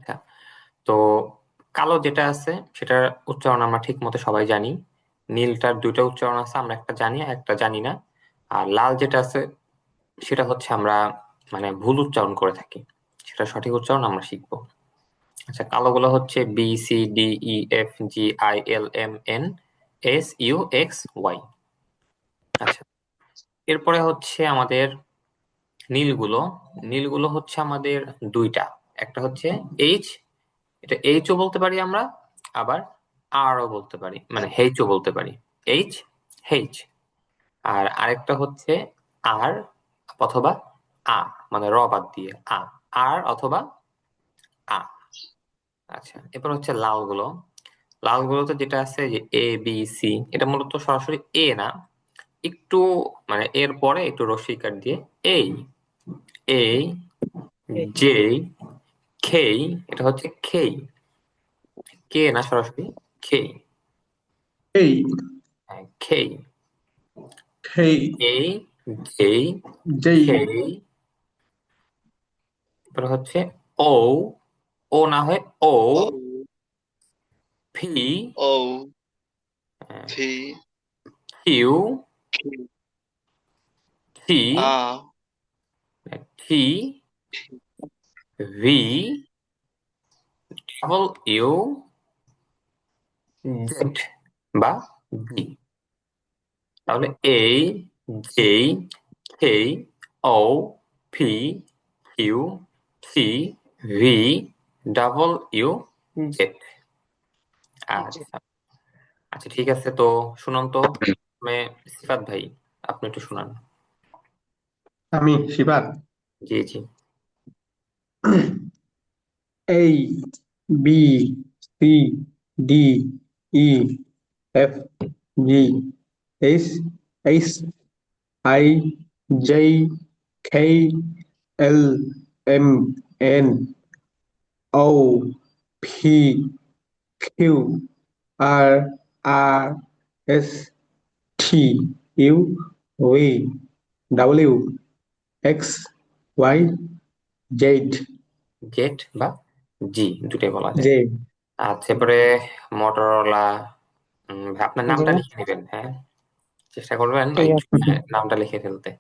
আচ্ছা, তো কালো যেটা আছে সেটার উচ্চারণ আমরা ঠিক মতো সবাই জানি। নীলটার দুইটা উচ্চারণ আছে, আমরা একটা জানি আর একটা জানি না। আর লাল যেটা আছে সেটা হচ্ছে আমরা মানে ভুল উচ্চারণ করে থাকি, সেটা সঠিক উচ্চারণ আমরা শিখবো। আচ্ছা, কালো গুলো হচ্ছে B C D E F G I L M N S U X Y. আচ্ছা, এরপরে হচ্ছে আমাদের নীলগুলো। নীলগুলো হচ্ছে আমাদের দুইটা, একটা হচ্ছে এইচ, এটা এইচও বলতে পারি আমরা, আবার আরও বলতে পারি, মানে হেইচও বলতে পারি, এইচ হেইচ। আর আরেকটা হচ্ছে আর অথবা আ, মানে র বাদ দিয়ে আ, আর অথবা আ। আচ্ছা, এরপর হচ্ছে লালগুলো। লালগুলোতে যেটা আছে যে এ বি সি, এটা মূলত সরাসরি এ না, একটু মানে এর পরে একটু রস্বইকার দিয়ে এই, এ জে খেই, এটা হচ্ছে খেই, কে না সরাসরি খেই। Hey, হ্যাঁ, খেই, hey, এই যেই J, খেই। এরপর হচ্ছে ও, ও না হয় ও, O, ফি, O, P, Q, Q, C, R, T, V, W, Z বা জি। তাহলে এই J K O P Q C V W Z. আচ্ছা, আচ্ছা ঠিক আছে, তো শুনুন তো সিফাত ভাই, আপনি একটু শুনান। আমি শিবাত। জি জি। A, B, C, D, E, F, G, H, H, I, J, K, L, M, N, O, P, Q, R, S, T, U, V, W, X, Y, Z, Z বা জি দুটাই বলা যায়। J. আচ্ছা, এরপরে মোটরোলা। ভাই, আপনার জি, নামটা লিখে নেবেন, হ্যাঁ, চেষ্টা করবেন ঠিক ওই আছে। নামটা লিখে ফেলতে,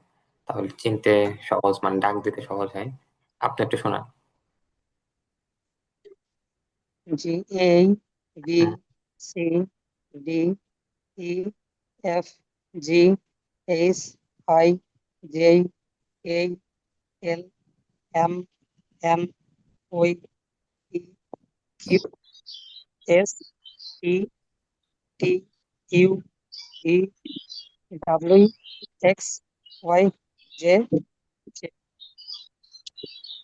তাহলে চিনতে সহজ, মানে ডাক দিতে সহজ হয়। আপনি একটু শোনান। G A hmm, B C D E F G H I J K L M N O P Q S T T U V W X Y Z।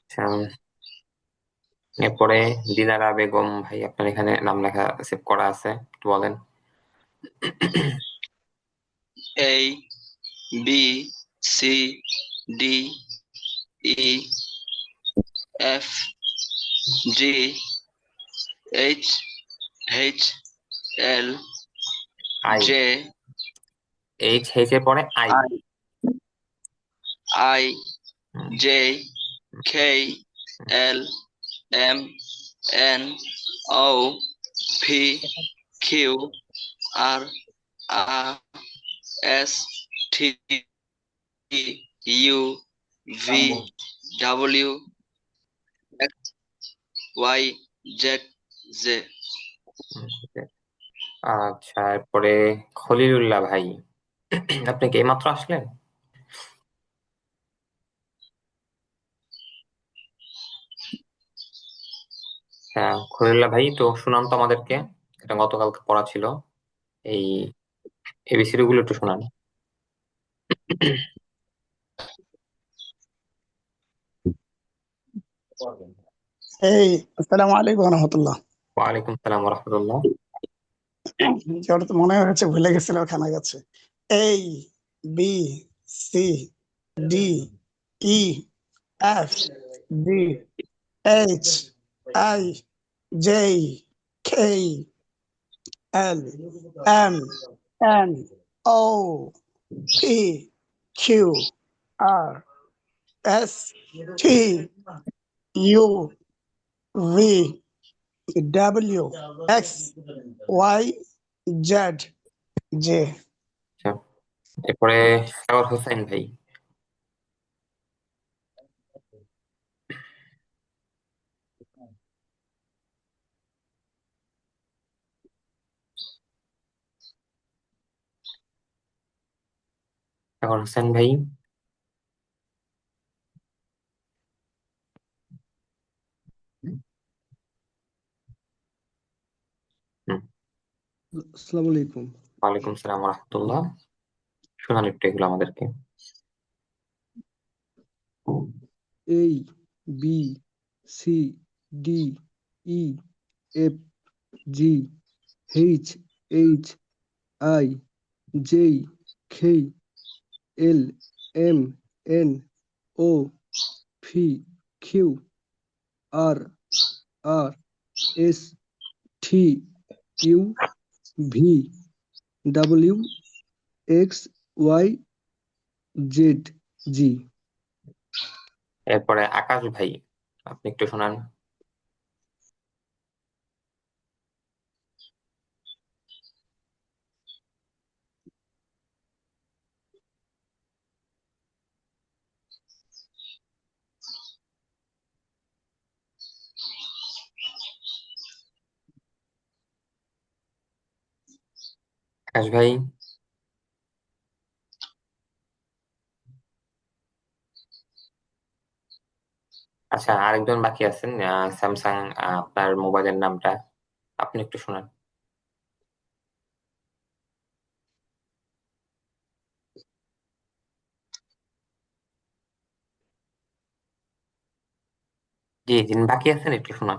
আচ্ছা, এরপরে দিনারা বেগম। ভাই, আপনার এখানে নাম লেখা সেভ করা আছে, একটু বলেন। A, B, C, D, E, F, G, H, H, L, I, J, H H এর পরে I. I, I, J, K, L, M, N, O, P, Q, R, S, T, U, V, W, X, Y, Z, Z. আচ্ছা, এরপরে খলিলুল্লাহ ভাই, আপনি কি এইমাত্র আসলেন? হ্যাঁ, খলিলুল্লাহ ভাই, তো শুনান তো আমাদেরকে, এটা গতকালকে পড়া ছিল, এই এবিসিডি গুলো একটু শোনান। এই আসসালামু আলাইকুম রহমতুল্লাহ। ওয়ালাইকুম সালাম রহমতুল্লাহ। যেটা তো মনে হচ্ছে ভুলে গেছিল, ওখানে গেছে। এই B C D E F G H I J K L M N O P Q R S T U V W X Y Z J. আচ্ছা, এরপরে সাগর হোসেন ভাই। সাগর হোসেন ভাই। হুম, আসসালামু আলাইকুম। ওয়ালাইকুম সালাম রহমতুল্লাহ। শোনান একটু এগুলো আমাদেরকে। A B C D E F G H H I J K L M N O P Q R R S T U V W X Y Z G। এরপরে আকাশ ভাই, আপনি একটু শোনান। আকাশ ভাই। আচ্ছা, আরেকজন বাকি আছেন, স্যামসাং, আপনার মোবাইলের নামটা আপনি একটু শোনান। জি, যিনি বাকি আছেন একটু শোনান।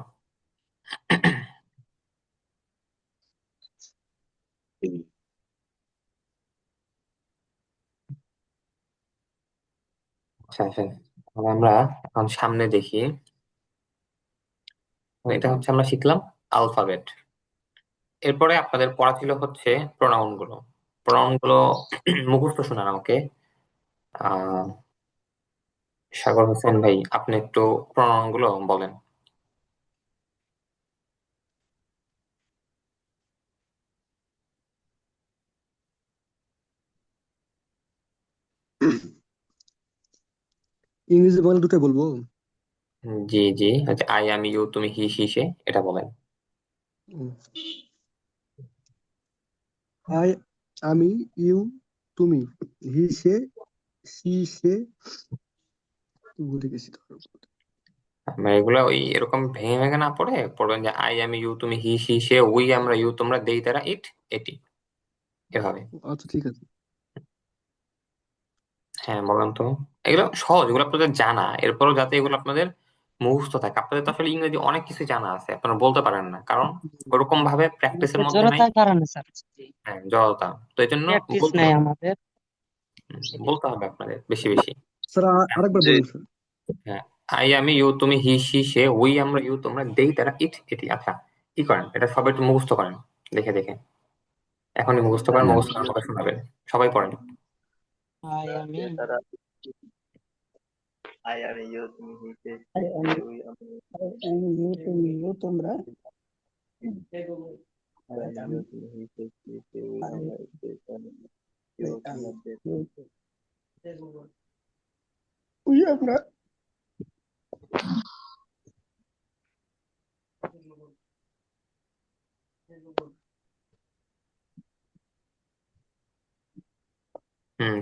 আচ্ছা আচ্ছা, তাহলে আমরা এখন সামনে দেখি। এটা হচ্ছে আমরা শিখলাম আলফাবেট। এরপরে আপনাদের পড়া ছিল হচ্ছে প্রোনাউন গুলো। প্রোনাউন গুলো মুখস্থ শোনান আমাকে। আহ সাগর হোসেন ভাই, আপনি একটু প্রোনাউন গুলো বলেন। ইংরেজি বাংলা দুটো বলবো। জি জি, আচ্ছা, আই আমি ইউ তুমি হি সি সে, এটা বলেন। আই আমি ইউ তুমি হি সে সি সে ভুলে গেছি তো। আমরা এগুলা ওই এরকম ভেঙে ভেঙে না পড়ে পড়বেন যে আই আমি ইউ তুমি হি সি সে, উই আমরা ইউ তোমরা, দেই তারা ইট এটি, এভাবে। আচ্ছা ঠিক আছে। হ্যাঁ বলেন তো। এগুলো সহজ, এগুলো আপনাদের জানা, এরপরও যাতে এগুলো আপনাদের মুখস্থ থাকে। আপনাদের তো আসলে ইংরেজি অনেক কিছু জানা আছে, আপনারা বলতে পারেন না, কারণ ওরকম ভাবে প্র্যাকটিসের মধ্যে নাই। জড়তার কারণে স্যার, হ্যাঁ, জড়তা, তো এই জন্য প্র্যাকটিস বলতে নাই হবে। আমাদের। বলতে হবে আপনাদের বেশি বেশি। স্যার আরেকবার জি। বলুন স্যার। হ্যাঁ, আই আমি ইউ তুমি হি সি সে, উই আমরা ইউ তোমরা, দেই তারা ইট এটি। আচ্ছা, কি করেন, এটা সবাই একটু মুখস্থ করেন দেখে দেখে। এখনই মুখস্থ করেন, মুখস্থ করার কথা শোনাবেন, সবাই পড়েন। আই আমি আই আর ইউ তুমি হিতে আই এম ইউ তুমি ইউ তোমরা আই আর ইউ তুমি হিতে আমরা ইতে ইউ তোমরা তে। উই আমরা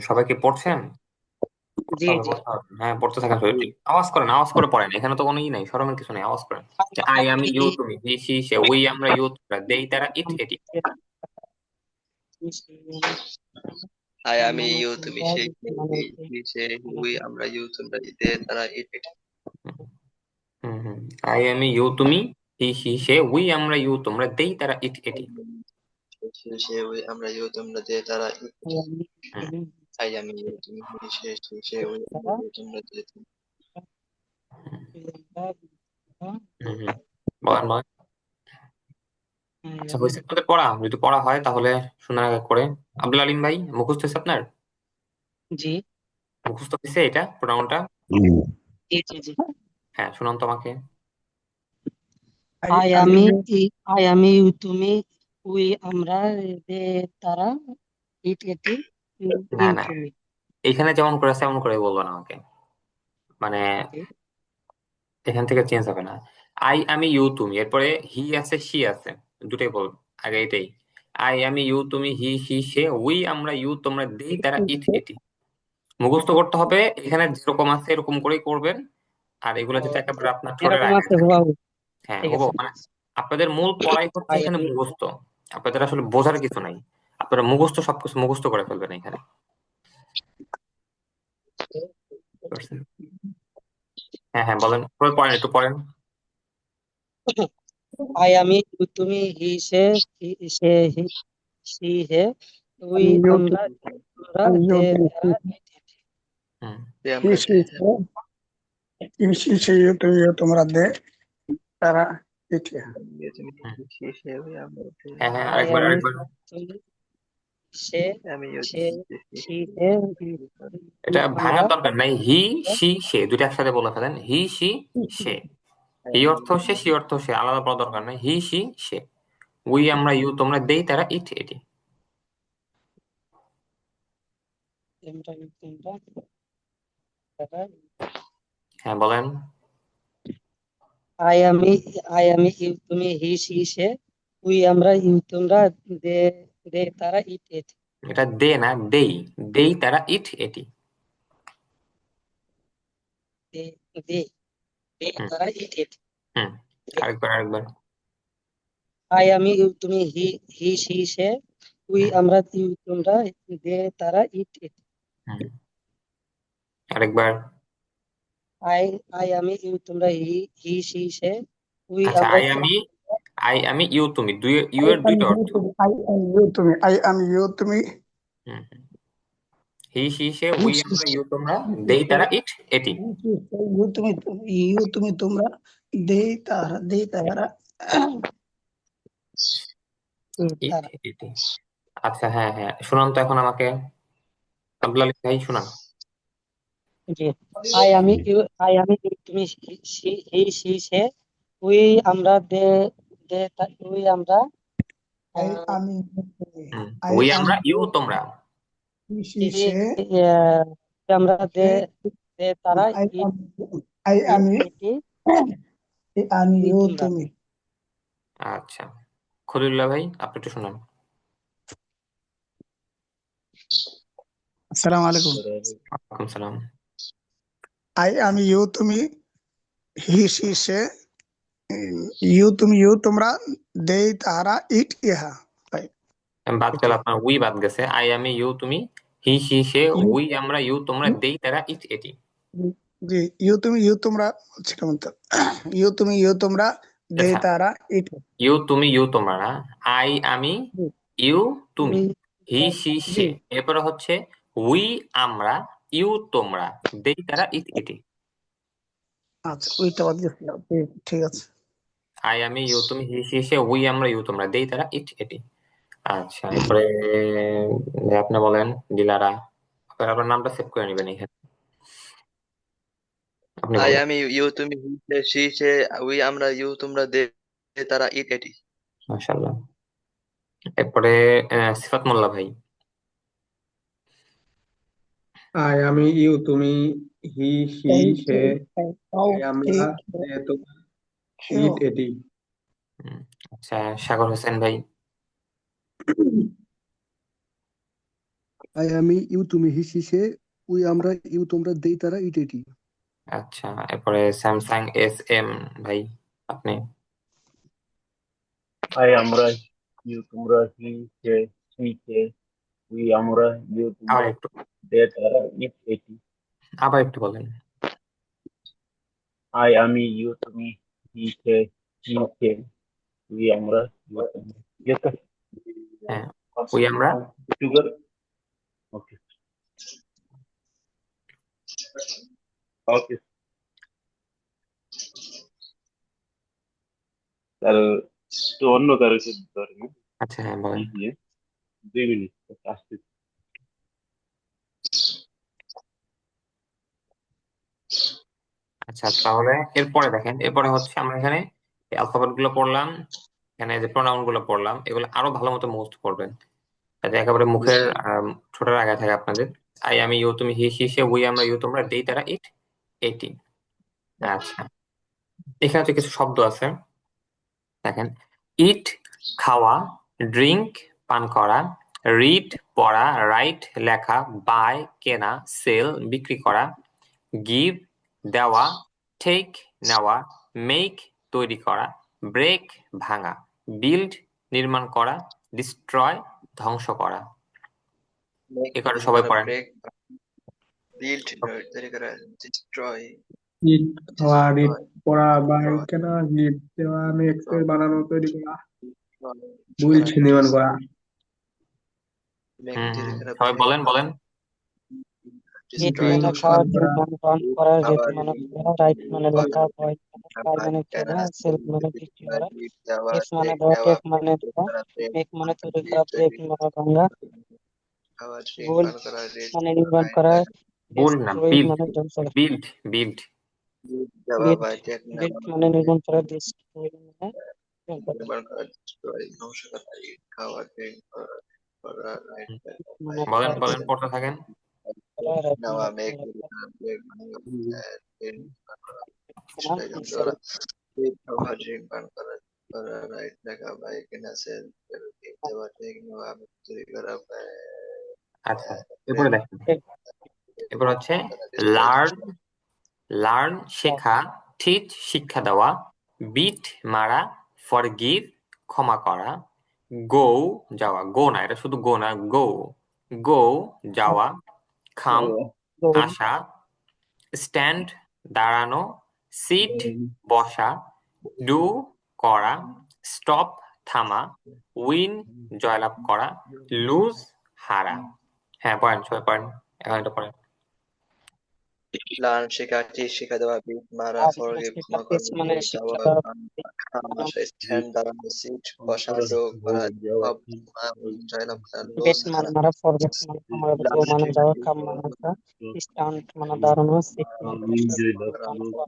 সবাই কি পড়ছেন? জি তবে জি। পড়তে হবে। হ্যাঁ, পড়তে থাকেন সবাই। একটু আওয়াজ করেন, আওয়াজ করে পড়েন, এখানে তো কোনো ই নাই, শরমের কিছু নেই, আওয়াজ করেন। যে আই আমি ইউ তুমি হি সি সে, উই আমরা ইউ তোমরা, দেই তারা ইট এটি। আই আমি ইউ তুমি সে সে উই আমরা ইউ তোমরা ইতে তারা ইট এটি। আই আমি ইউ তুমি হি সি সে, উই আমরা ইউ তোমরা, দেই তারা ইট এটি। সে সে উই আমরা ইউ তোমরা তে তারা ইট এটি। হুম আই আমি ইউ তুমি সে সে উই আমরা ইউ তোমরা তে। হুম হুম, বলেন বলেন। আচ্ছা, হয়েছে আপনাদের পড়া? যদি পড়া হয় তাহলে শোনার আগে করে। আব্দুল আলিম ভাই, মুখস্থ হয়েছে আপনার? জি মুখস্থ হয়েছে এটা প্রোনাউনটা? জি জি জি। হ্যাঁ, শুনান তো আমাকে। আই আমি আই আমি ইউ তুমি উই আমরা দে তারা ইট এটি না ইউ না, তুমি। এখানে যেমন করে আছে এমন করে বলবো না আমাকে, মানে এখান থেকে চেঞ্জ হবে না। আই আমি ইউ তুমি, এরপরে হি আছে সি আছে, দুটোই বল আগে এটাই। আই আমি ইউ তুমি হি সি সে, উই আমরা ইউ তোমরা দেই তারা ইট এটি। মুখস্থ করতে হবে, এখানে যেরকম আছে এরকম করেই করবেন। আর এগুলো যাতে একেবারে আপনার ঠোঁটের এরকম আগে আছে থাকে। হুবাহু। হ্যাঁ ঠিক হবো, আছে। মানে আপনাদের মূল পড়াই হচ্ছে আই এখানে আমি মুখস্থ। আপনাদের আসলে বোঝার কিছু নাই, আপনারা মুখস্থ সবকিছু মুখস্থ করে ফেলবেন এখানে। বুঝতে পারছেন? হ্যাঁ হ্যাঁ বলেন, পড়েন একটু পড়েন। আই আমি ইউ তুমি হি সে সে হি সি হে উই আমি ইউ আমরা তুমি তোমরা আমি ইউ দে তুমি তারা ইট এটি। হুম। যে আমরা সি সে ইউ তুমি ইউ তোমরা দে তারা ইট ইহা। তুমি হুম। সে হই আমরা হ্যাঁ হ্যাঁ, আই আরেকবার আমি আরেকবার। তুমি সে আমি সে সি হে উই এটা আমরা ভাঙার দরকার নাই, হি সি সে দুটো একসাথে বলে ফেলেন, হি সি সে। হি অর্থ সে, সি অর্থ সে, আলাদা বলার দরকার নাই, হি সি সে। উই আমরা ইউ তোমরা দেই তারা ইট এটি। তোমরা তোমরা তারা। হ্যাঁ বলেন। আই আমি ইউ তুমি হি সি সে উই আমরা ইউ তোমরা দে দে তারা ইট এটি। এটা দে না, দেই, দেই তারা ইট এটি। দে দে দে হুম তারা ইট এটি। হুম, আরেকবার আরেকবার। আই আমি ইউ তুমি হি হি সি সে উই হুম আমরা ইউ তোমরা দে তারা ইট এটি। হুম, আরেকবার। আই আই আমি ইউ তোমরা হি হি সি সে উই আচ্ছা, আমরা আই আমি ইউ তুমি, দুই ইউ আই এর আমি দুইটা ইউ অর্থ। তুমি আই আমি ইউ তুমি হুম হুম। হি সি সে হি উই সি আমরা সে ইউ তোমরা হি সি দেই সে তারা ইট এটি। হি সি সে ইউ তুমি তোমরা দে তারা ইট তারা। এটি। আচ্ছা হ্যাঁ হ্যাঁ, শুনান তো এখন আমাকে, আব্দুল আলী ভাই শুনান। জি। আই আমি ইউ তুমি হি সি সে উই আমরা উই আমরা আই আহ, আমি ইউ তুমি হুম, আই উই আমি আমরা ইউ ইউ তোমরা। হি সি ই- সে আমরা সে দে তারা আই ইট আমি আই ইট আমি এটি আমি উই ইউ তোমরা। তুমি। আচ্ছা, খলিলুল্লাহ ভাই আপনি একটু শুনান। আসসালামু আলাইকুম। ওয়ালাইকুম সালাম। আই আমি ইউ তুমি হি সি সে ইউ তোমরা দেই তাহারা ইট ইহা। তাই বাদ গেল আপনার, উই বাদ গেছে। আই আমি ইউ তুমি হি সি সে ইউ উই আমরা ইউ তোমরা দেই তারা ইট এটি। জি ইউ তোমরা বলছিলাম তো ইউ তোমরা দেই আচ্ছা, তাহারা ইট। ইউ তুমি ইউ তোমরা না, আই আমি জি ইউ তুমি উই হি সি জি সে, এরপরে হচ্ছে উই আমরা ইউ তোমরা দেই তারা ইট এটি। আচ্ছা ওইটা বাদ গেছিল। জি, ঠিক আছে। আই আমি ইউ তুমি হি সি সে উই আমরা ইউ তোমরা দেই তারা ইট এটি। আচ্ছা, এরপরে আপনি বলেন দিলারা, আপনার নামটা সেভ করে নেবেন এখানে। আপনি আই বলেন। আমি ইউ তুমি সি সে উই আমরা ইউ তোমরা দে তারা ইট এটি। মাশাআল্লাহ। এরপরে সিফাত মোল্লা ভাই। আই আমি ইউ তুমি হি সি এই সে এ আমরা ওকে যে তোমার কেউ ইট এটি। হুম, আচ্ছা, সাগর হোসেন ভাই। আই আমি ইউ তুমি হি সি সে উই আমরা ইউ তোমরা দেই তারা ইট এটি। আচ্ছা, এরপরে স্যামসাং এস এম ভাই, আপনি। আই আমরা ইউ তোমরা হি সে সি সে উই আমরা ইউ আবার তোমরা একটু, দে তারা ইট এটি। আবার একটু বলেন। আই আমি ইউ তুমি হি সে সি সে উই আমরা ইউ তোমরা yes sir হ্যাঁ, উই আমরা। sugar okay okay তার তো অন্য কারো সাথে ধরে না আচ্ছা হ্যাঁ বলেন। দিয়ে 2 মিনিট আসতে আচ্ছা তাহলে এরপরে দেখেন, এরপরে হচ্ছে আমরা এখানে এই অ্যালফাবেট গুলো পড়লাম, এখানে যে প্রোনাউন গুলো পড়লাম, এগুলো আরো ভালো মতো মুখস্থ করবেন, যাতে একেবারে মুখের ছোটার আগে থাকে আপনাদের। আই আমি ইউ তুমি হি সে উই আমরা ইউ তোমরা দেই তারা ইট এটি। আচ্ছা, এখানে হচ্ছে কিছু শব্দ আছে, দেখেন। ইট খাওয়া, ড্রিঙ্ক পান করা, রিড পড়া, রাইট লেখা, বাই কেনা, সেল বিক্রি করা, গিভ দেওয়া, টেক নেওয়া, মেক তৈরি করা, ব্রেক ভাঙা, বিল্ড নির্মাণ করা, ডিস্ট্রয় ধ্বংস করা। মেক এ কটা তৈরি সবাই করা, পড়েন। ব্রেক, বিল্ড তৈরি করা, ডিস্ট্রয়, ইট খাওয়া, রিড destroy, পড়া, বাই destroy, কেনা, গিফট দেওয়া, মেক বানানো, তৈরি করা, destroy, বিল্ড নির্মাণ করা। মেক তৈরি করা, সবাই ব্রেক, বলেন। ইট destroy, মানে ড্রিঙ্ক খাওয়া, পান করা, ড্রিঙ্ক মানে পান করা, রিড খাবার, মানে পড়া, রাইট মানে লেখা, বাই বাই বাই মানে কেনা, কেনা, সেল মানে বিক্রি করা, লিড দেওয়া, গিফট মানে টেক দেওয়া, নেওয়া, টেক মানে দেওয়া, করা, ব্রেক, মেক মানে তৈরি লিড করা, ব্রেক তৈরি, মানে ভাঙা, খাওয়া, ড্রিঙ্ক বুল পান করা, রিড মানে নির্মাণ রাইট করা, লেখা, ভুল না, ডিস্ট্রয় বিল্ড মানে ধ্বংস করা, বিল্ড বিল্ড লিড দেওয়া, বিল্ড বাই টেক বিল্ড নেওয়া, মানে নির্মাণ করা, ডিস্ট্রয় মানে ধ্বংস করা, নির্মাণ করা, destroy, ধ্বংস করা, ইট খাওয়া, ড্রিঙ্ক করা, রাইট লেখা, বাই মানে বলেন খাওয়া, পড়তে থাকেন। করা, রাইট নেওয়া, মানে মেক লেখা, ব্রেক মানে কেনা, destroy, ধ্বংস সেল করা, লিড খাওয়া, ড্রিঙ্ক পান করা, রাইট লেখা, বাই কেনা, সেল দেওয়া, টেক নেওয়া, তৈরি করা, আচ্ছা, এরপরে দেখেন, ব্রেক এরপর হচ্ছে destroy, লার্ন লার্ন শেখা, টিচ শিক্ষা দেওয়া, বিট মারা, ফরগিভ ক্ষমা করা, গো যাওয়া, গো না এটা শুধু গো না, গো গো যাওয়া, খাম আসা, স্ট্যান্ড দাঁড়ানো, সিট বসা, ডু করা, স্টপ থামা, উইন জয়লাভ করা, লুজ হারা। হ্যাঁ পয়েন্ট, সবাই পয়েন্ট, এখন এটা পড়েন। লার্ন শেখা, টিচ শিক্ষা দেওয়া, বিট মারা, ফরগিভ ক্ষমা করা, টিচ মানে গো শিক্ষা যাওয়া, দেওয়া, খাম আসা, স্ট্যান্ড দাঁড়ানো, সিট বসা, ডো করা, সব জয়লাভ করা, লুজ বেট মানে হারা। মারা, ফরগেট মানে ক্ষমা করা, গো লার্ন মানে শেখা, যাওয়া, টিচ কাম মানে আসা, স্টান্ট মানে দাঁড়ানো, সিট মানে বসা, শিক্ষা স্টান্ট দেওয়া,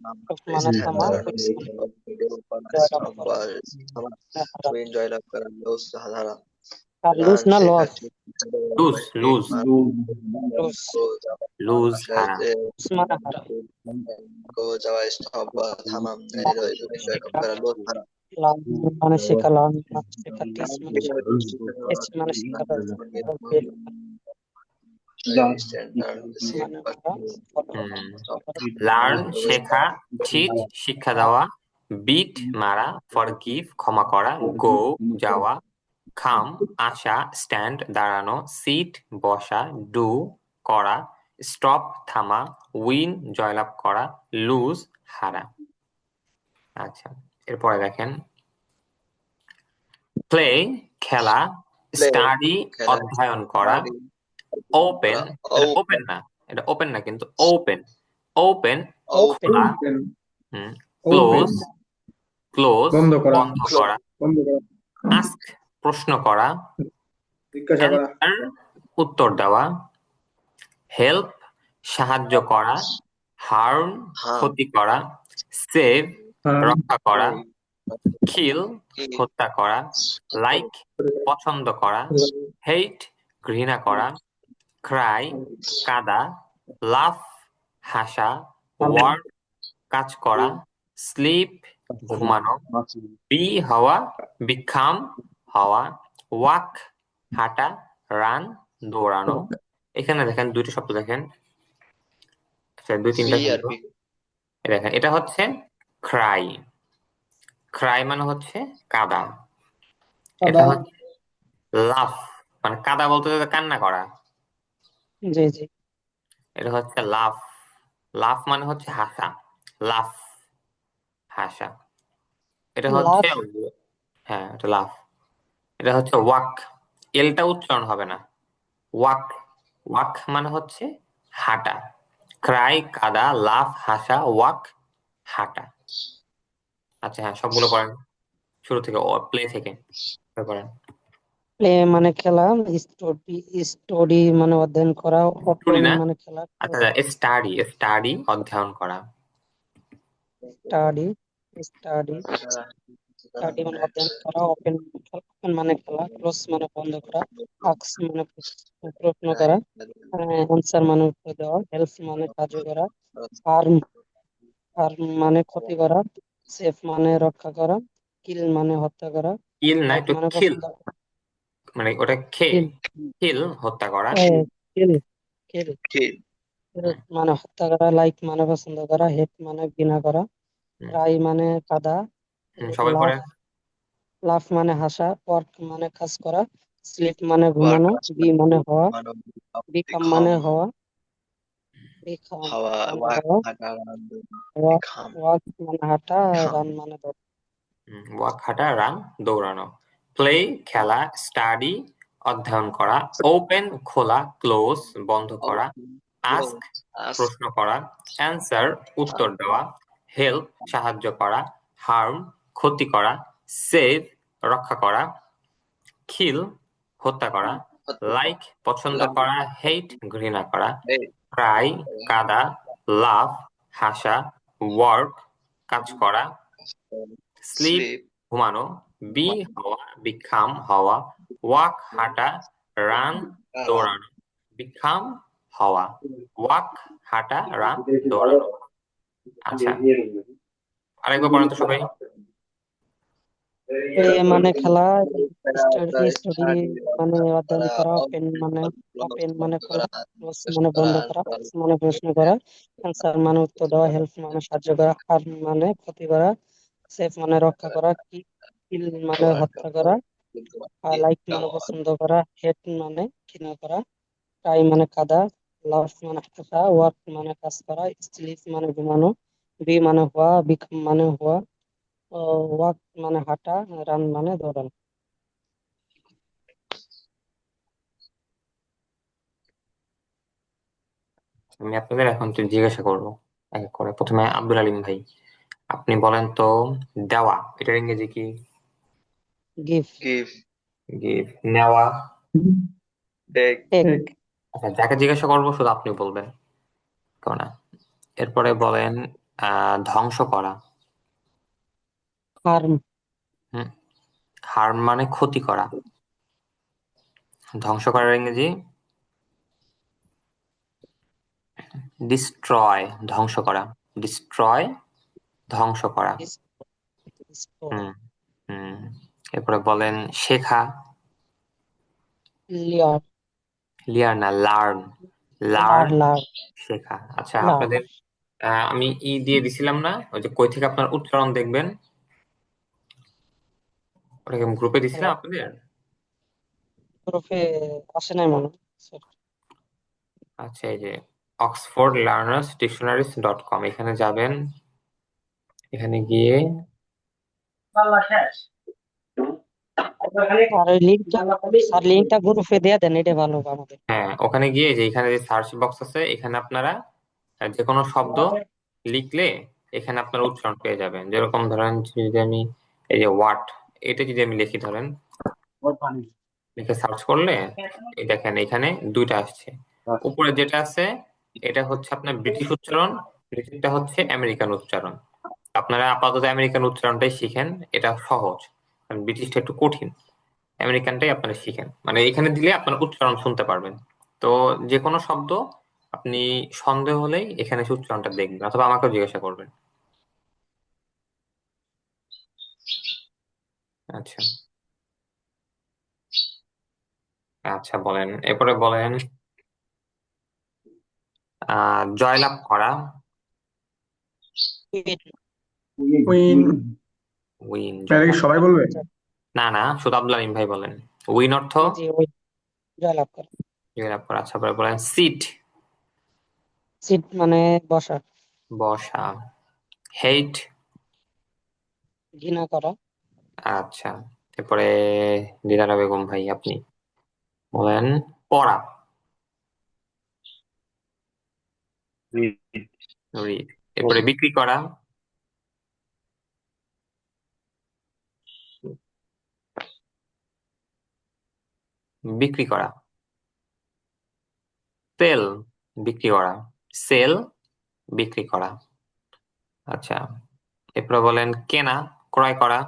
মানে স্ট্যান্ড থামা, দাঁড়ানো, উইন সিট মানে ডো করা, জয়লাভ স্টপ করা, থামা, হারা। উইন জয়লাভ করা, লুজ হারা। আর লুজ লার্ন না শেখা, লস, টিচ শিক্ষা দেওয়া, লুজ বিট লুজ মারা, লুজ গো যাওয়া, লুজ আসা, হারা। লুজ মানে হারা, গো যাওয়া, স্টপ বা থামা, জয়লাভ শেখা, করা, লুজ হারা। লার্ন মানে শেখা, লার্ন মানে শেখা, টিচ লার্ন মানে শেখা, শেখা, টিচ শিক্ষা দেওয়া, টিচ মানে বিট শেখা মারা, দেওয়া, ফরগিভ বেট স্ট্যান্ড দাঁড়ানো, সিট মানে বসা, মারা, ফরগেট হুম মানে ক্ষমা করা, লার্ন গো শেখা, টিচ শিক্ষা দেওয়া, বিট মারা, ফরগিভ ক্ষমা করা, গো যাওয়া, খাম আসা, স্ট্যান্ড দাঁড়ানো, সিট বসা, ডু করা, স্টপ থামা, উইন জয়লাভ করা, লুজ হারা। আচ্ছা, এরপরে দেখেন, প্লে খেলা, প্লে স্টাডি খেলা, অধ্যয়ন করা, study ওপেন করা, এটা ওপেন না, এটা ওপেন না কিন্তু ওপেন, ওপেন ওপেন খোলা, ওপেন, ওপেন ক্লোজ ক্লোজ বন্ধ করা, বন্ধ করা, বন্ধ করা, আস্ক প্রশ্ন করা, জিজ্ঞাসা করা, অ্যান্সার উত্তর দেওয়া, হেল্প সাহায্য করা, হার্ম harm, ক্ষতি করা, সেভ হার্ম রক্ষা করা, save, কিল kill, হত্যা করা, লাইক পছন্দ করা, হেট ঘৃণা করা, ক্রাই কাঁদা, লাফ হাসা, ওয়ার্ক কাজ করা, স্লিপ ঘুমানো, বি হওয়া বিকাম হওয়া, ওয়াক হাঁটা, রান দৌড়ানো। এখানে দেখেন দুইটা শব্দ দেখেন, আচ্ছা দুই তিনটা free আর শব্দ big, দেখেন। এটা হচ্ছে ক্রাই, ক্রাই মানে হচ্ছে কাদা। এটা হচ্ছে লাফ, মানে কাদা বলতে যে কান্না করা। জি জি, এটা হচ্ছে লাফ, লাফ মানে হচ্ছে হাসা, লাফ হাসা। এটা হচ্ছে, লাভ, হ্যাঁ এটা লাফ। এটা হচ্ছে ওয়াক, এলটা উচ্চারণ হবে না, ওয়াক, ওয়াক মানে হচ্ছে হাঁটা, ক্রাই কাদা, লাফ হাসা, ওয়াক হাঁটা। আচ্ছা হ্যাঁ সবগুলো পড়েন শুরু থেকে, প্লে থেকে পড়েন। প্লে মানে খেলা, স্টোরি স্টোরি মানে অধ্যয়ন করা, শুনি ওপেন না, মানে খেলা, আচ্ছা স্টাডি, স্টাডি অধ্যয়ন করা, স্টাডি স্টাডি স্টাডি মানে অধ্যয়ন করা, ওপেন ওপেন মানে খেলা, ক্লোজ মানে বন্ধ করা, আক্স মানে প্রশ্ন করা, অ্যান্সার মানে উত্তর দেওয়া, হেল্প মানে সাহায্য করা, হার্ম হার্ম মানে ক্ষতি করা, সেফ মানে রক্ষা করা, কিল মানে হত্যা করা, কিল না, লাইক একটু মানে খিল, পছন্দ করা। মানে ওটা কিল খিল হত্যা করা। কিল কিল কিল মানে হত্যা করা, লাইক মানে পছন্দ করা, হেট মানে ঘৃণা করা, হুম, রাই মানে কাদা, সবাই লাফ পড়েন। লাফ মানে হাসা, ওয়ার্ক মানে কাজ করা, স্লিপ মানে ওয়ার্ক ঘুমানো, বি মানে হওয়া, মানব বিকাম বিকাম মানে হওয়া, বিকাম হাওয়া মানে ওয়াক হওয়া, হাঁটা ওয়াক বিকাম ওয়াক মানে হাঁটা, বিকাম রান মানে দৌড়। ওয়াক হাঁটা, রান দৌড়ানো। প্লে খেলা, স্টাডি অধ্যয়ন করা, ওপেন খোলা, ক্লোজ বন্ধ করা, আস্ক আস প্রশ্ন করা, অ্যান্সার উত্তর দেওয়া, হেল্প সাহায্য করা, হার্ম ক্ষতি করা, সেভ রক্ষা করা, কিল হত্যা করা, লাইক পছন্দ করা, হেট ঘৃণা করা, ক্রাই কাঁদা, লাভ হাসা, ওয়ার্ক কাজ করা, স্লিপ স্লিপ ঘুমানো, বি হওয়া, বিকাম হওয়া, ওয়াক হাঁটা, রান দৌড়ানো, বিকাম হওয়া, ওয়াক হাঁটা, রান দৌড়ানো। আচ্ছা, আরেকবার পড়েন তো সবাই। প্লে মানে খেলা, স্টাডি স্টাডি স্টাডি মানে অধ্যয়ন করা করা, ওপেন মানে খোলা, ক্লোজ মানে বন্ধ করা, আস্ক মানে প্রশ্ন করা, অ্যান্সার মানে উত্তর দেওয়া, হেল্প মানে সাহায্য করা, হার্ম মানে ক্ষতি করা, সেফ মানে রক্ষা করা, কিল মানে হত্যা করা, লাইক মানে পছন্দ করা, হেট মানে ঘৃণা করা, টাই মানে কাদা, লাভ মানে হাসা, ওয়ার্ক মানে কাজ করা, স্লিপ মানে ঘুমানো, বি মানে হওয়া, বিকাম মানে হওয়া, ওয়াক মানে হাঁটা, রান মানে দৌড়ানো। আমি আপনাদের এখন একটু জিজ্ঞাসা করবো এক এক করে। প্রথমে আব্দুল আলিম ভাই, আপনি বলেন তো, দেওয়া এটার ইংরেজি কি? Give give give. নেওয়া? টেক টেক আচ্ছা, যাকে জিজ্ঞাসা করবো শুধু আপনি বলবেন, কেউ না। এরপরে বলেন ধ্বংস করা। হার্ম হুম, হার্ম মানে ক্ষতি করা। ধ্বংস করার ইংরেজি? ডিস্ট্রয়, ধ্বংস করা। ডিস্ট্রয় ধ্বংস করা। হুম হুম। এরপরে বলেন শেখা। লিয়ার লিয়ার না, লার্ন। লার লার্ন লার শেখা। আচ্ছা, লার আপনাদের আমি দিয়ে দিছিলাম না, ওই যে কই থেকে আপনার উচ্চারণ দেখবেন, ওটাকে গ্রুপে দিছিলাম আপনাদের। গ্রুপে আসে নাই মনে হয়। আচ্ছা, এই যে oxfordlearnersdictionaries.com, এখানে যাবেন। এখানে গিয়ে আর ওই লিঙ্কটা গ্রুপে দিয়ে দেন, এটা ভালো হবে আমাদের। হ্যাঁ, ওখানে গিয়ে যে এখানে যে সার্চ বক্স আছে, এখানে আপনারা যে কোনো শব্দ লিখলে এখানে আপনারা উচ্চারণ পেয়ে যাবেন। যেরকম ধরেন যদি আমি এই যে ওয়াট, এটা যদি আমি লিখি, ধরেন লিখে সার্চ করলে এই দেখেন এখানে দুইটা আসছে। উপরে যেটা আছে এটা হচ্ছে আপনার ব্রিটিশ উচ্চারণ, নিচেরটা হচ্ছে আমেরিকান উচ্চারণ। আপনারা আপাতত আমেরিকান উচ্চারণটাই শিখেন, এটা সহজ, কারণ ব্রিটিশটা একটু কঠিন। আমেরিকানটাই আপনারা শিখেন, মানে এখানে দিলে আপনারা উচ্চারণ শুনতে পারবেন। তো যে কোনো শব্দ আপনি সন্দেহ হলেই এখানে এসে উচ্চারণটা দেখবেন, অথবা আমাকেও জিজ্ঞাসা করবেন। আচ্ছা আচ্ছা, বলেন এরপরে বলেন জয়লাভ করা। উইন। উইন, এটা কি জয়লাভ। সবাই বলবে? না না, শুধু আব্দুল আলিম ভাই বলেন। উইন অর্থ জি ওই জয়লাভ করা। জয়লাভ করা। আচ্ছা, পরে বলেন সিট, সিট মানে বসা, বসা। হেট, ঘৃণা করা। আচ্ছা। এরপরে দিলারা বেগম ভাই, আপনি বলেন পড়া। রিড। এরপরে বিক্রি করা। বিক্রি করা। সেল, বিক্রি করা। সেল বিক্রি করা। আচ্ছা, এরপরে বলেন কেনা, ক্রয় করা।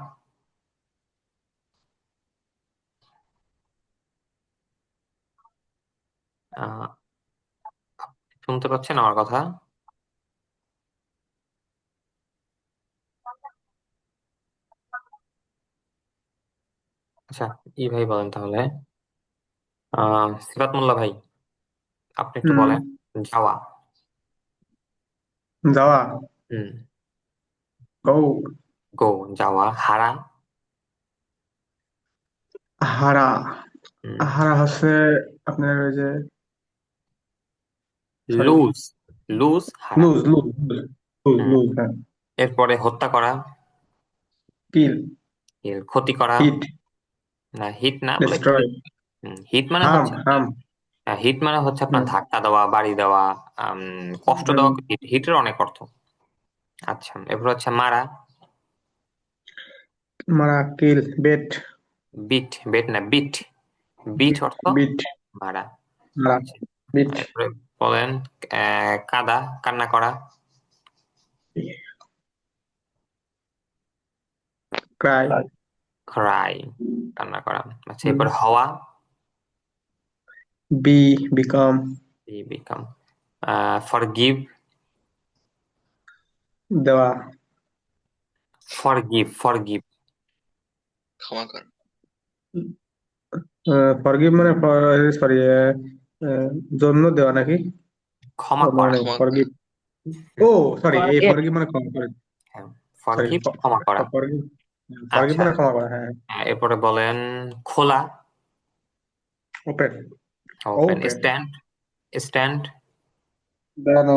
আহ, শুনতে পাচ্ছেন আমার কথা? আচ্ছা, ভাই বলেন তাহলে। সিফাত মোল্লা ভাই, আপনি একটু বলেন। যাওয়া। যাওয়া, হুম। গো, গো, যাওয়া। হারা। হারা, হুম। হারা হচ্ছে আপনার ওই যে সরি, লুজ, লুজ, হারা। লুজ, লুজ, লুজ, হুম। লুজ, হ্যাঁ। এরপরে হত্যা করা। কিল, এর ক্ষতি করা। হিট, না, হিট না বলে ডিস্ট্রয়, হিট মানে হার্ম, হচ্ছে হার্ম, হিট মানে হচ্ছে আপনার ধাক্কা দেওয়া, বাড়ি দেওয়া, কষ্ট দেওয়া। হিটের অনেক অর্থ। আচ্ছা, এরপর হচ্ছে মারা। মারা, কিল, বেট, বিট, বেট না, বিট। বিট অর্থ বিট, মারা। মারা, আচ্ছা, বিট, এরপরে বলেন কাদা, কান্না করা। ক্রাই, ক্রাই, কান্না করা। আচ্ছা, এরপরে হওয়া। Be, become, become. ফরগিভ। দেওয়া, ফরগিভ, ফরগিভ। ক্ষমা কর। ফরগিভ মানে সরি, জন্য দেওয়া নাকি? ক্ষমা মনে করা। নেই, ক্ষমা কর। ফরগিভ, ও সরি, এই Forget. ফরগিভ মানে ক্ষমা, হ্যাঁ, সরি, ফরগিভ, ক্ষমা করা। ফরগিভ, ফরগিভ আচ্ছা, মানে ক্ষমা করা, হ্যাঁ। এরপরে বলেন খোলা। Open, open. Open, stand, stand. দাঁড়ানো,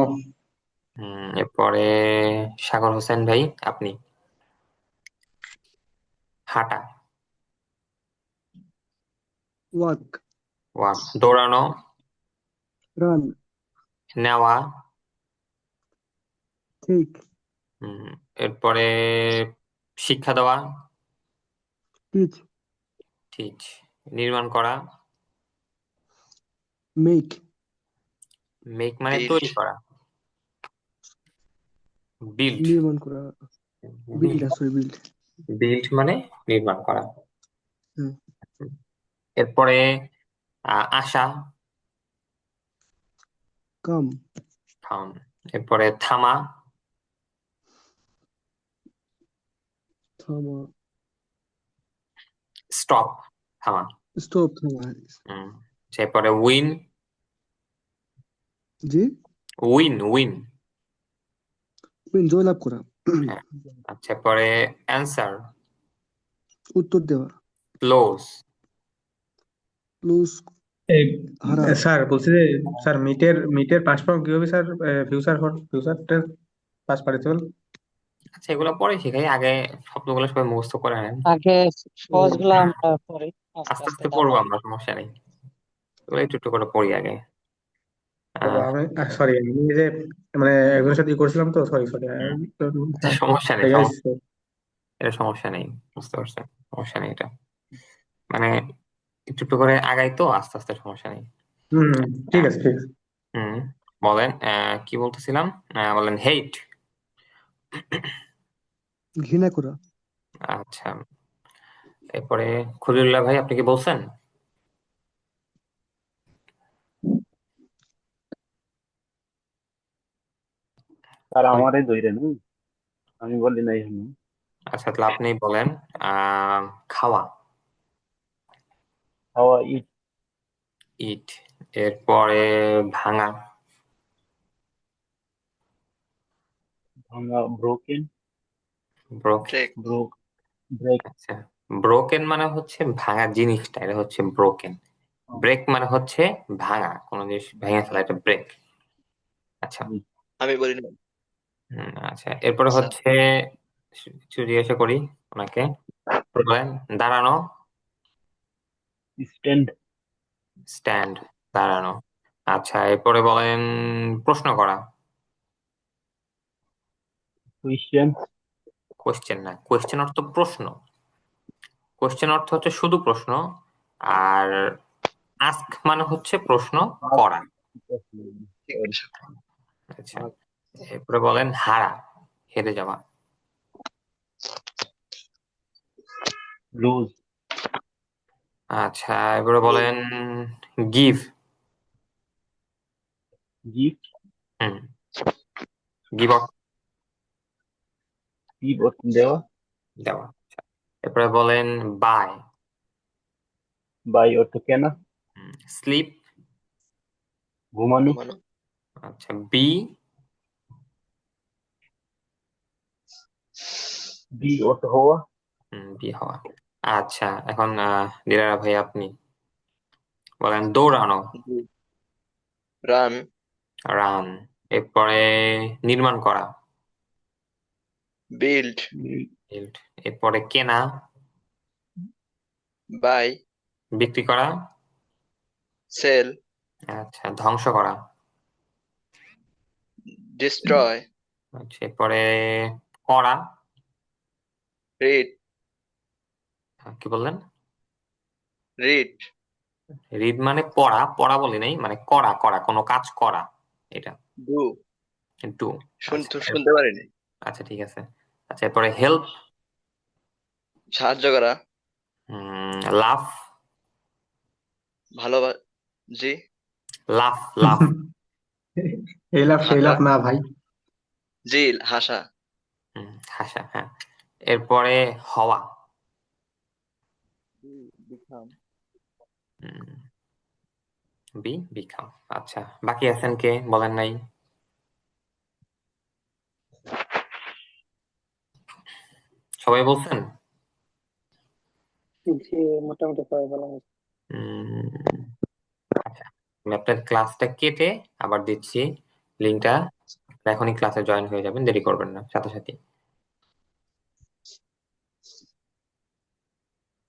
এরপরে সাগর হোসেন ভাই, আপনি। হাঁটা। Walk, walk. দৌড়ানো। রান, নেওয়া। টেক, হুম, এরপরে শিক্ষা দেওয়া। টিচ, ঠিক। নির্মাণ করা। মেক, মেক মানে বিল্ড। তৈরি করা। বিল্ড। নির্মাণ করা, বিল্ড, সরি বিল্ড, বিল্ড মানে নির্মাণ করা। হুম, এরপরে আশা। কাম, থাম। এরপরে থামা। থামা, স্টপ, থামা। স্টপ, থামা, হুম, এরপরে উইন। জি, উইন, উইন। জয়লাভ করা, হ্যাঁ। আচ্ছা, এরপরে অ্যান্সার। উত্তর দেওয়া, ক্লোজ। লুজ, এই হারা, স্যার বলছি যে, স্যার মিটের পাস ফর্ম কি হবে sir? Future tense past participle. আচ্ছা, এগুলো পরে শিখাই, আগে শব্দগুলো সবাই মুখস্থ করে নেন। আগে সহজ গুলা আমরা পড়ি, আস্তে আস্তে আস্তে আস্তে পড়বো আমরা, সমস্যা নেই। এগুলো একটু একটু করে পড়ি আগে। আমি সরি, আমি যে মানে একজনের সাথে ই করছিলাম তো, সরি সরি, হুম, হ্যাঁ, সমস্যা নেই, ঠিক আছে। এটা সমস্যা নেই, বুঝতে পারছেন, সমস্যা নেই এটা। মানে একটু একটু করে আগাই তো, আস্তে আস্তে, সমস্যা নেই। হম, ঠিক আছে, ঠিক আছে। হুম, বলেন কি বলতেছিলাম। বলেন হেইট। ঘৃণা করা, আচ্ছা, এরপরে খলিলুল্লাহ ভাই, আপনি কি বলছেন? আর আমারই ধরে না, আমি বলি নাই এখানে। আচ্ছা, তাহলে আপনি বলেন খাওয়া। হাওয়া, ইট, ইট। এরপরে ভাঙা। ভাঙা, ব্রোকেন, ব্রোকেন। ব্রেক। ব্রেক, আচ্ছা, ব্রোকেন মানে হচ্ছে ভাঙা জিনিসটা, এটা হচ্ছে ব্রোকেন। ব্রেক মানে হচ্ছে ভাঙা, কোনো জিনিস ভেঙে ফেলা, এটা ব্রেক। আচ্ছা। আমি বলি না। আচ্ছা, এরপরে আচ্ছা, হচ্ছে কিছু জিজ্ঞাসা করি ওনাকে। বলেন দাঁড়ানো। স্ট্যান্ড, স্ট্যান্ড, দাঁড়ানো। আচ্ছা, এরপরে বলেন প্রশ্ন করা। কুয়েশ্চেন, কোশ্চেন না, কোশ্চেন অর্থ প্রশ্ন। কোশ্চেন অর্থ হচ্ছে শুধু প্রশ্ন। আর আস্ক মানে হচ্ছে প্রশ্ন করা। ঠিক আছে। আচ্ছা, এরপরে বলেন হারা, হেরে যাওয়া। লুজ, আচ্ছা, এবারে বলেন গিভ। গিফট, হুম, গিভ গিভ অর্থ দেওয়া, দেওয়া। আচ্ছা, এরপরে বলেন বাই। বাই অর্থ কেনা, স্লিপ। ঘুমানো, ঘুমানো, আচ্ছা, বি। বি অর্থ হওয়া, বি হওয়া। আচ্ছা, এখন দিলারা ভাই আপনি বলেন দৌড়ানো। Run, run. এরপরে নির্মাণ করা। Build, build। এরপরে কেনা। বাই, বিক্রি করা। সেল, আচ্ছা, ধ্বংস করা। ডিস্ট্রয়, আচ্ছা, এরপরে করা। রিড, কি বললেন? রিড, রিড মানে পড়া, পড়া বলি নাই, মানে করা, করা কোনো কাজ করা, এটা ডু, কিন্তু। আচ্ছা, শুনতে পারিনি, আচ্ছা, ঠিক আছে। আচ্ছা, এরপরে হেল্প। সাহায্য করা, লাফ। জি, লাফ, লাফ। এই লাভ সেই হাসা, লাভ না ভাই। জি, হাসা, হাসা, হ্যাঁ। এরপরে হওয়া। become, become. আচ্ছা, বাকি আছেন কে বলেন নাই? সবাই বলছেন? জি মোটামুটি সবাই বলা হয়েছে। আচ্ছা, আমি আপনার ক্লাসটা কেটে আবার দিচ্ছি লিঙ্কটা। এখনই ক্লাসে জয়েন হয়ে যাবেন, দেরি করবেন না, সাথে সাথে।